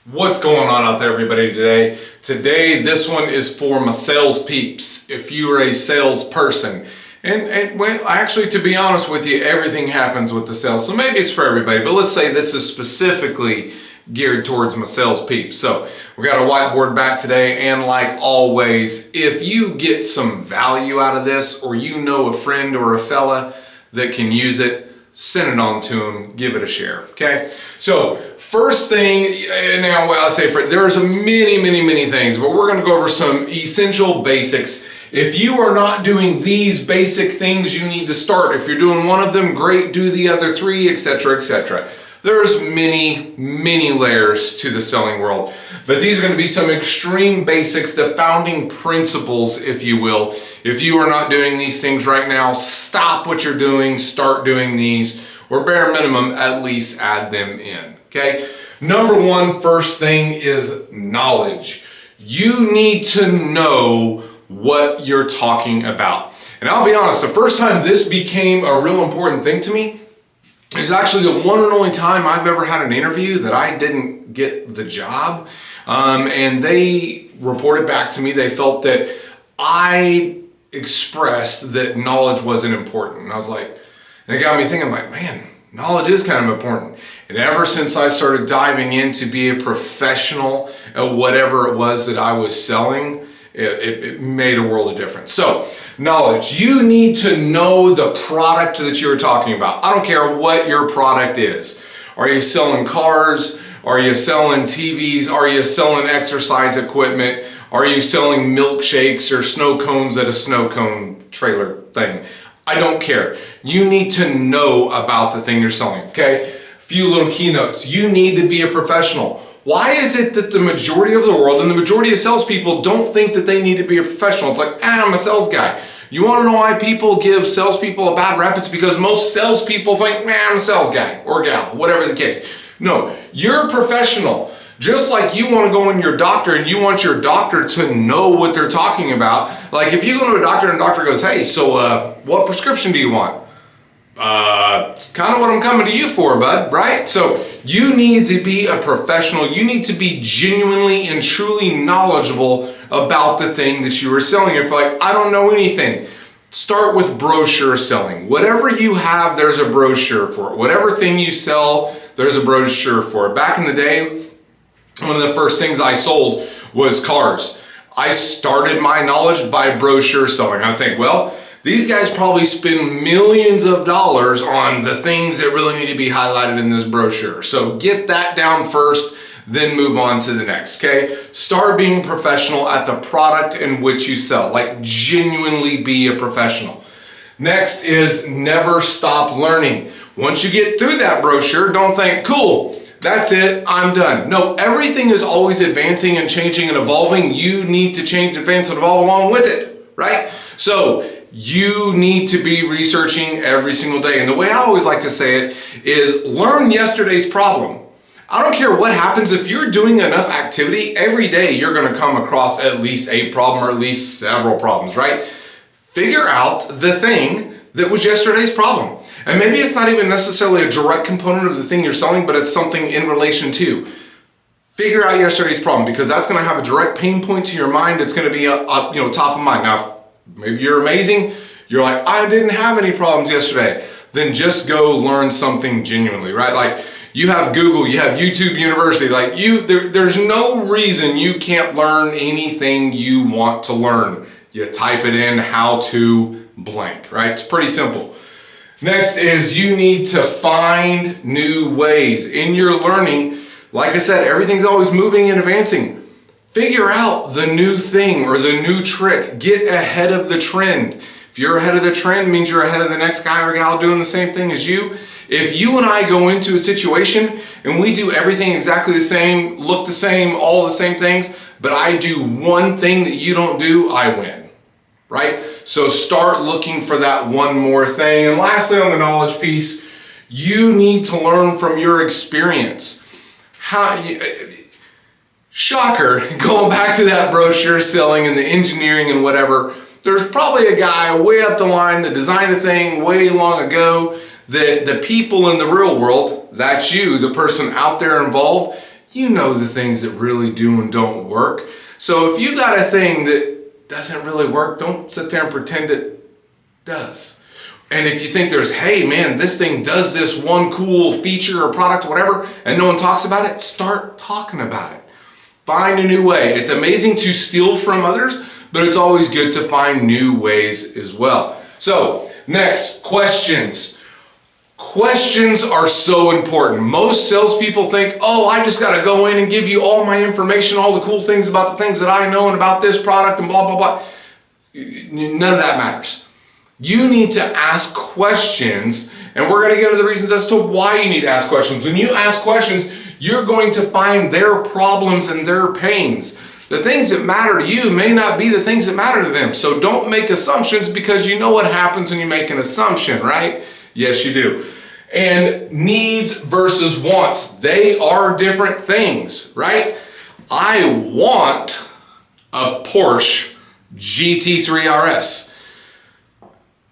What's going on out there, everybody, today? Today, this one is for my sales peeps. If you are a salesperson, and well, actually, to be honest with you, everything happens with the sales, so maybe it's for everybody, but let's say this is specifically geared towards my sales peeps. So we got a whiteboard back today, and like always, if you get some value out of this, or you know a friend or a fella that can use it, send it on to them, give it a share, okay? So first thing, now I say there's many things, but we're gonna go over some essential basics. If you are not doing these basic things, you need to start. If you're doing one of them, great, do the other three, etc., etc. There's many layers to the selling world, but these are going to be some extreme basics, the founding principles, if you will. If you are not doing these things right now, stop what you're doing, start doing these, or bare minimum, at least add them in, okay? Number one, first thing is knowledge. You need to know what you're talking about. And I'll be honest, the first time this became a real important thing to me, it's actually the one and only time I've ever had an interview that I didn't get the job. And they reported back to me, they felt that I expressed that knowledge wasn't important. And I was like, and it got me thinking, like, man, knowledge is kind of important. And ever since I started diving in to be a professional at whatever it was that I was selling, it made a world of difference. So, knowledge. You need to know the product that you're talking about. I don't care what your product is. Are you selling cars? Are you selling TVs? Are you selling exercise equipment? Are you selling milkshakes or snow cones at a snow cone trailer thing? I don't care. You need to know about the thing you're selling, okay? A few little keynotes. You need to be a professional. Why is it that the majority of the world and the majority of salespeople don't think that they need to be a professional? It's like, I'm a sales guy. You want to know why people give salespeople a bad rep? It's because most salespeople think, I'm a sales guy or gal, whatever the case. No, you're a professional. Just like you want to go in your doctor and you want your doctor to know what they're talking about. Like if you go to a doctor and the doctor goes, hey, so what prescription do you want? It's kind of what I'm coming to you for, bud, right? So you need to be a professional. You need to be genuinely and truly knowledgeable about the thing that you are selling. If you're like, I don't know anything, start with brochure selling. Whatever you have, there's a brochure for it. Whatever thing you sell, there's a brochure for it. Back in the day, one of the first things I sold was cars. I started my knowledge by brochure selling. I think, well, these guys probably spend millions of dollars on the things that really need to be highlighted in this brochure. So get that down first, then move on to the next, okay? Start being professional at the product in which you sell. Like genuinely be a professional. Next is never stop learning. Once you get through that brochure, don't think, cool, that's it, I'm done. No, everything is always advancing and changing and evolving. You need to change, advance, and evolve along with it, right? So you need to be researching every single day. And the way I always like to say it is learn yesterday's problem. I don't care what happens. If you're doing enough activity, every day you're going to come across at least a problem or at least several problems, right? Figure out the thing that was yesterday's problem. And maybe it's not even necessarily a direct component of the thing you're selling, but it's something in relation to. Figure out yesterday's problem because that's going to have a direct pain point to your mind. It's going to be top of mind. Now, maybe you're amazing. You're like, I didn't have any problems yesterday. Then just go learn something genuinely, right? Like you have Google, you have YouTube University. Like there's no reason you can't learn anything you want to learn. You type it in, how to blank, right? It's pretty simple. Next is you need to find new ways in your learning. Like I said, everything's always moving and advancing. Figure out the new thing or the new trick. Get ahead of the trend. If you're ahead of the trend, it means you're ahead of the next guy or gal doing the same thing as you. If you and I go into a situation and we do everything exactly the same, look the same, all the same things, but I do one thing that you don't do, I win, right? So start looking for that one more thing. And lastly, on the knowledge piece, you need to learn from your experience. Shocker, going back to that brochure selling and the engineering and whatever, there's probably a guy way up the line that designed a thing way long ago that the people in the real world, that's you, the person out there involved, you know the things that really do and don't work. So if you got a thing that doesn't really work, don't sit there and pretend it does. And if you think there's, hey man, this thing does this one cool feature or product or whatever, and no one talks about it, start talking about it. Find a new way. It's amazing to steal from others, but it's always good to find new ways as well. So next, questions. Questions are so important. Most salespeople think, oh, I just got to go in and give you all my information, all the cool things about the things that I know and about this product and blah, blah, blah. None of that matters. You need to ask questions, and we're going to get into the reasons as to why you need to ask questions. When you ask questions, you're going to find their problems and their pains. The things that matter to you may not be the things that matter to them. So don't make assumptions, because you know what happens when you make an assumption, right? Yes, you do. And needs versus wants, they are different things, right? I want a Porsche GT3 RS.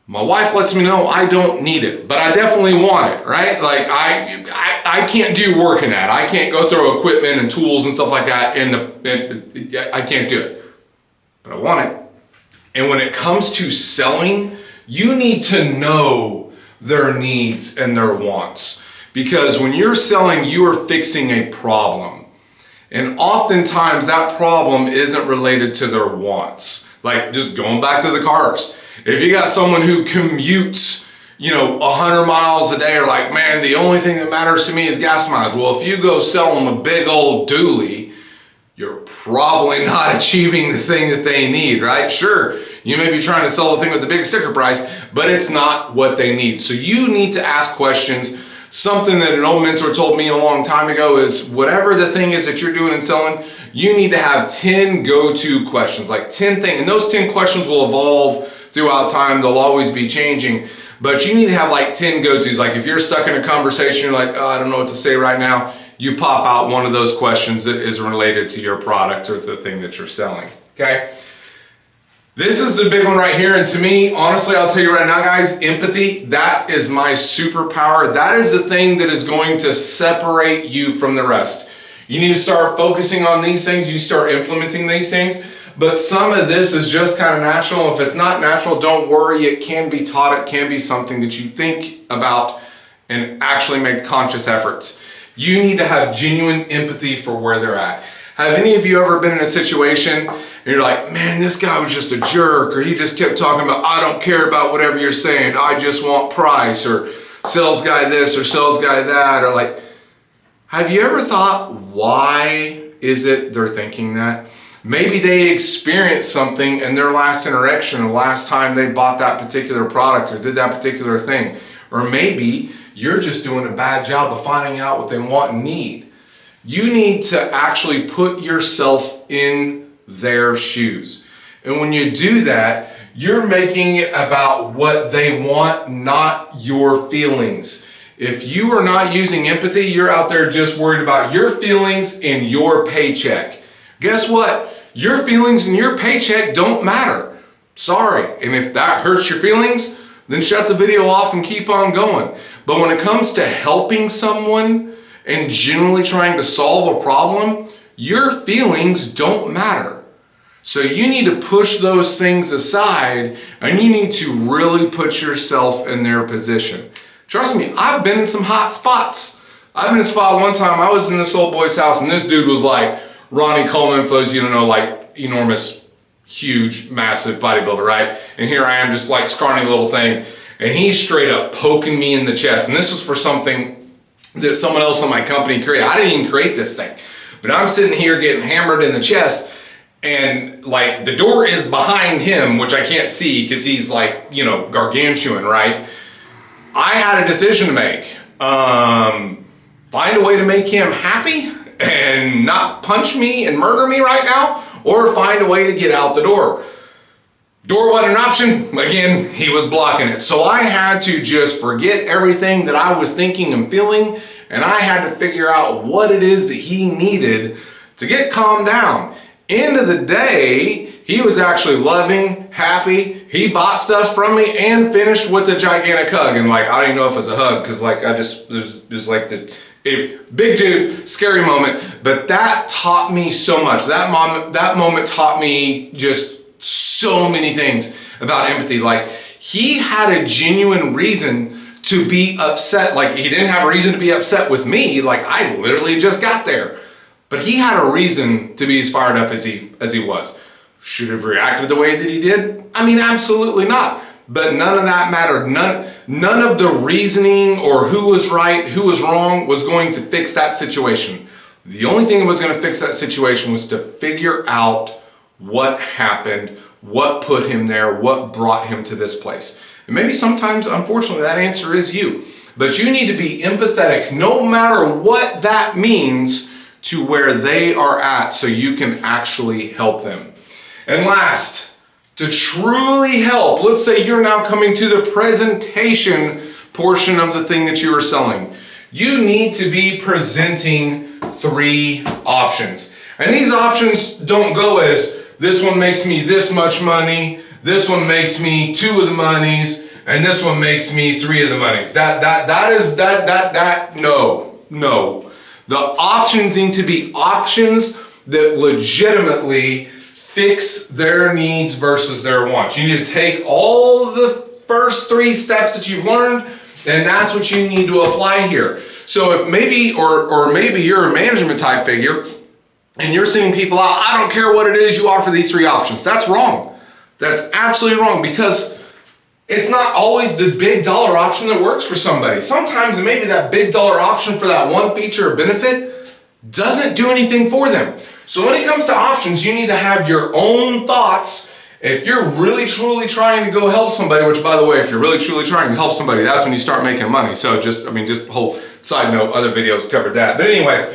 My wife lets me know I don't need it, but I definitely want it, right? Like I can't do work in that. I can't go through equipment and tools and stuff like that, and I can't do it, but I want it. And when it comes to selling, you need to know their needs and their wants, because when you're selling, you are fixing a problem, and oftentimes that problem isn't related to their wants. Like, just going back to the cars, if you got someone who commutes 100 miles a day, or like, man, the only thing that matters to me is gas mileage. Well, if you go sell them a big old dually, you're probably not achieving the thing that they need, right? Sure, you may be trying to sell the thing with the big sticker price, but it's not what they need. So you need to ask questions. Something that an old mentor told me a long time ago is, whatever the thing is that you're doing and selling, you need to have 10 go-to questions, like 10 things. And those 10 questions will evolve throughout time. They'll always be changing, but you need to have like 10 go-tos. Like if you're stuck in a conversation, you're like, oh, I don't know what to say right now, you pop out one of those questions that is related to your product or the thing that you're selling, okay? This is the big one right here, and to me, honestly, I'll tell you right now, guys, empathy, that is my superpower. That is the thing that is going to separate you from the rest. You need to start focusing on these things, you start implementing these things, but some of this is just kind of natural. If it's not natural, don't worry, it can be taught, it can be something that you think about and actually make conscious efforts. You need to have genuine empathy for where they're at. Have any of you ever been in a situation and you're like, man, this guy was just a jerk, or he just kept talking about, I don't care about whatever you're saying, I just want price, or sales guy this or sales guy that, or like, have you ever thought, why is it they're thinking that? Maybe they experienced something in their last interaction, the last time they bought that particular product or did that particular thing. Or maybe you're just doing a bad job of finding out what they want and need. You need to actually put yourself in their shoes. And when you do that, you're making it about what they want, not your feelings. If you are not using empathy, you're out there just worried about your feelings and your paycheck. Guess what? Your feelings and your paycheck don't matter. Sorry. And if that hurts your feelings, then shut the video off and keep on going. But when it comes to helping someone and generally trying to solve a problem, your feelings don't matter. So you need to push those things aside, and you need to really put yourself in their position. Trust me, I've been in some hot spots. I've been in a spot one time, I was in this old boy's house, and this dude was like Ronnie Coleman, for those of you who don't know, like enormous, huge, massive bodybuilder, right? And here I am, just like scrawny little thing, and he's straight up poking me in the chest. And this was for something that someone else on my company created. I didn't even create this thing, but I'm sitting here getting hammered in the chest, and like the door is behind him, which I can't see because he's like, gargantuan, right? I had a decision to make. Find a way to make him happy and not punch me and murder me right now, or find a way to get out the door. Door wasn't an option. Again, he was blocking it. So I had to just forget everything that I was thinking and feeling, and I had to figure out what it is that he needed to get calmed down. End of the day, he was actually loving, happy. He bought stuff from me and finished with a gigantic hug. And like, I don't even know if it was a hug, because like it was like the Big dude, scary moment, but that taught me so much. That moment taught me just so many things about empathy. Like, he had a genuine reason to be upset. Like, he didn't have a reason to be upset with me. Like, I literally just got there. But he had a reason to be as fired up as he was. Should have reacted the way that he did? I mean, absolutely not. But none of that mattered. None of the reasoning or who was right, who was wrong was going to fix that situation. The only thing that was going to fix that situation was to figure out what happened, what put him there, what brought him to this place. And maybe sometimes, unfortunately, that answer is you. But you need to be empathetic, no matter what that means, to where they are at, so you can actually help them. And last, to truly help, let's say you're now coming to the presentation portion of the thing that you are selling. You need to be presenting 3 options. And these options don't go as, this one makes me this much money, this one makes me 2 of the monies, and this one makes me 3 of the monies. No. The options need to be options that legitimately fix their needs versus their wants. You need to take all of the first 3 steps that you've learned, and that's what you need to apply here. So if maybe, or maybe you're a management type figure, and you're sending people out, I don't care what it is, you offer these 3 options. That's wrong. That's absolutely wrong, because it's not always the big dollar option that works for somebody. Sometimes maybe that big dollar option for that one feature or benefit doesn't do anything for them. So when it comes to options, you need to have your own thoughts. If you're really truly trying to go help somebody, which, by the way, if you're really truly trying to help somebody, that's when you start making money. So just whole side note, other videos covered that. But anyways,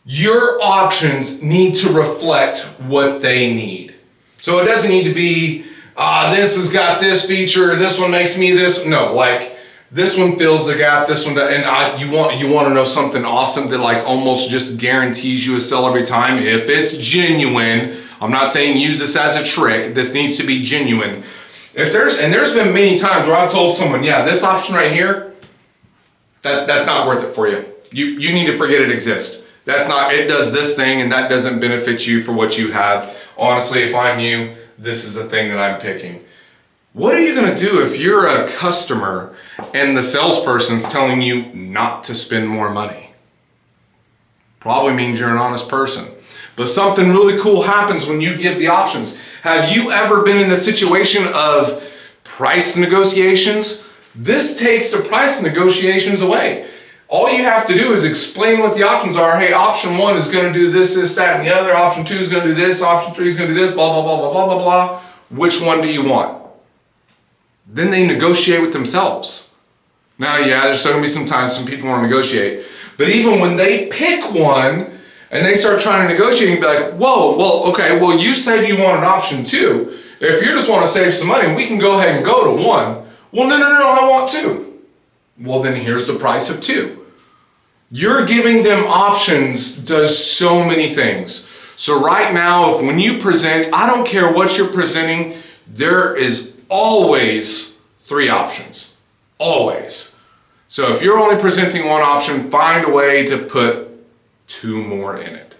your options need to reflect what they need. So it doesn't need to be, this has got this feature, this one makes me this. No, like, this one fills the gap, this one, and you want to know something awesome that like almost just guarantees you a sale every time. If it's genuine, I'm not saying use this as a trick, this needs to be genuine. There's been many times where I've told someone, yeah, this option right here, that's not worth it for you. You need to forget it exists. It does this thing and that doesn't benefit you for what you have. Honestly, if I'm you, this is the thing that I'm picking. What are you going to do if you're a customer and the salesperson's telling you not to spend more money? Probably means you're an honest person. But something really cool happens when you give the options. Have you ever been in the situation of price negotiations? This takes the price negotiations away. All you have to do is explain what the options are. Hey, option 1 is going to do this, this, that, and the other. Option 2 is going to do this. Option 3 is going to do this, blah, blah, blah, blah, blah, blah, blah. Which one do you want? Then they negotiate with themselves. Now, yeah, there's still going to be some times some people want to negotiate. But even when they pick one and they start trying to negotiate and be like, whoa, well, okay, well, you said you wanted option 2. If you just want to save some money, we can go ahead and go to 1. Well, no, I want 2. Well, then here's the price of 2. You're giving them options does so many things. So right now, when you present, I don't care what you're presenting, there is always 3 options. Always. So if you're only presenting 1 option, find a way to put 2 more in it.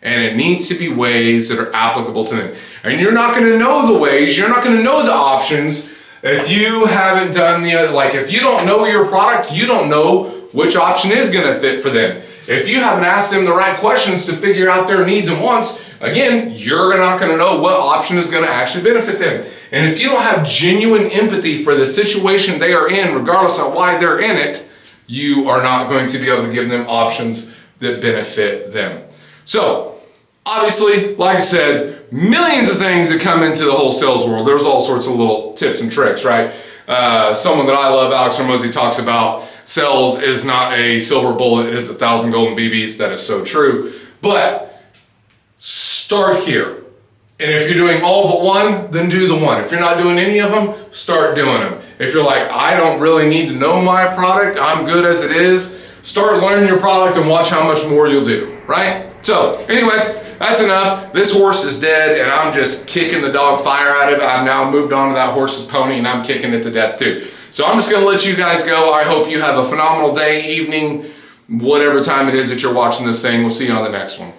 And it needs to be ways that are applicable to them. And you're not going to know the ways, you're not going to know the options if you haven't done the other. Like, if you don't know your product, you don't know which option is going to fit for them. If you haven't asked them the right questions to figure out their needs and wants, again, you're not going to know what option is going to actually benefit them. And if you don't have genuine empathy for the situation they are in, regardless of why they're in it, you are not going to be able to give them options that benefit them. So, obviously, like I said, millions of things that come into the whole sales world. There's all sorts of little tips and tricks, right? Someone that I love, Alex Hormozi, talks about sales is not a silver bullet, it is 1,000 golden BBs. That is so true. But start here. And if you're doing all but one, then do the one. If you're not doing any of them, start doing them. If you're like, I don't really need to know my product, I'm good as it is, start learning your product and watch how much more you'll do, right? So, anyways, that's enough. This horse is dead and I'm just kicking the dog fire out of it. I've now moved on to that horse's pony and I'm kicking it to death too. So I'm just gonna let you guys go. I hope you have a phenomenal day, evening, whatever time it is that you're watching this thing. We'll see you on the next one.